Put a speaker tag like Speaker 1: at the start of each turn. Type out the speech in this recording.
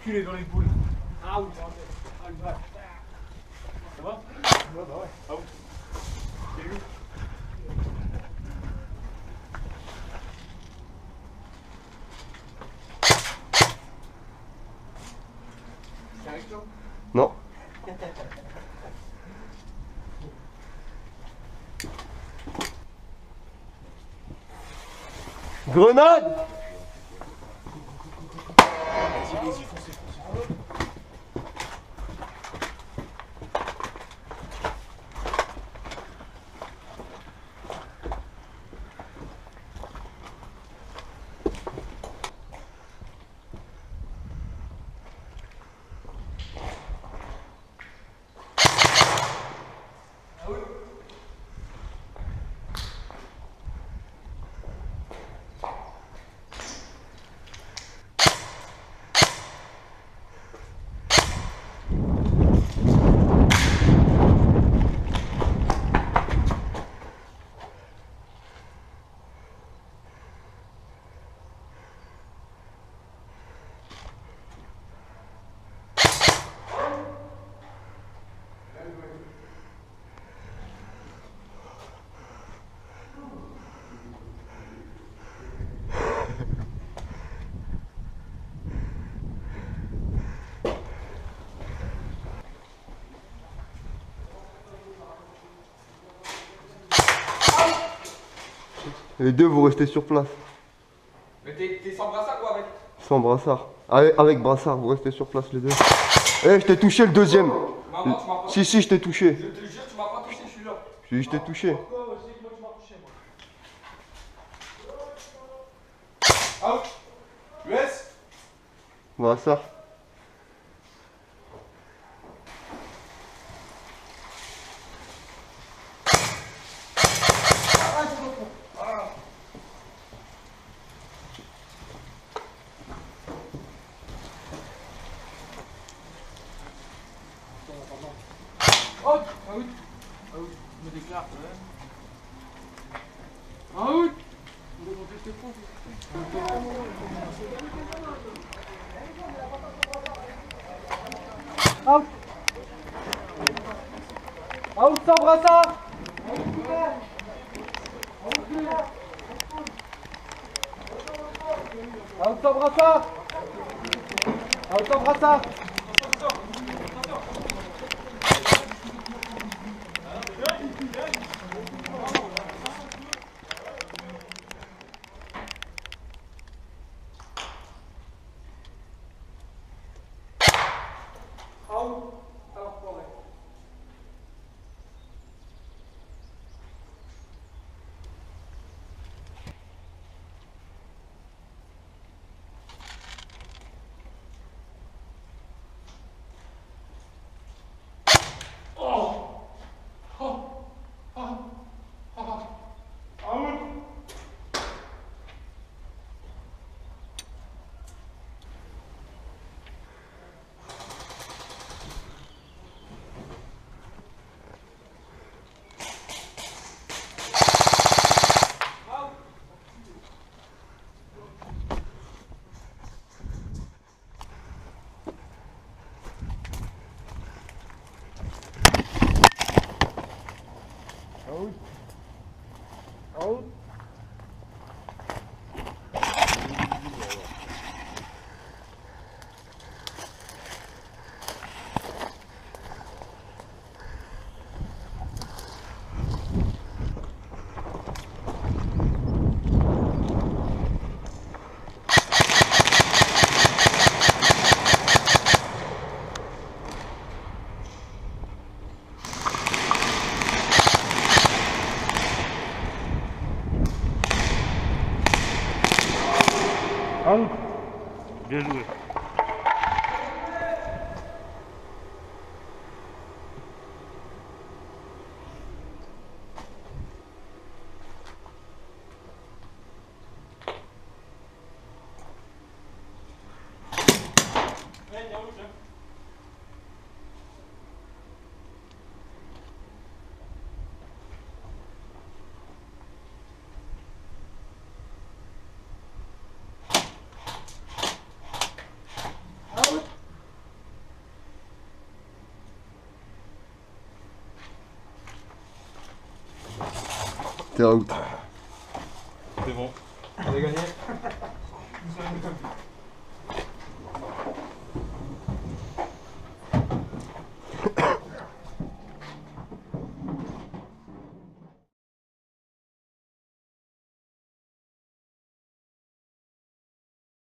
Speaker 1: enculé dans les boules. Ah oui, ah le bac. Ça va? Ouais, bah ouais. Ah oui. C'est lui. C'est avec toi?
Speaker 2: Non. Grenade!
Speaker 1: Vas-y, foncez.
Speaker 2: Les deux, vous restez sur place.
Speaker 3: Mais t'es sans brassard ou avec?
Speaker 2: Sans brassard. Avec brassard, vous restez sur place les deux. Eh, je t'ai touché le deuxième.
Speaker 3: Maman, tu m'as pas...
Speaker 2: Si, je t'ai touché.
Speaker 3: Je te jure, tu m'as pas touché, je suis là.
Speaker 2: Je t'ai touché.
Speaker 1: Pourquoi aussi que moi tu m'as touché moi?
Speaker 3: Out. US.
Speaker 2: Brassard.
Speaker 1: Out. Out. Out. Je me déclare. Out. On doit monter tes points. Out. Out sans brassard. Out sans brassard. Out sans brassard. Out.
Speaker 4: Out. Bien joué.
Speaker 2: T'es out.
Speaker 1: C'est bon. On a gagné.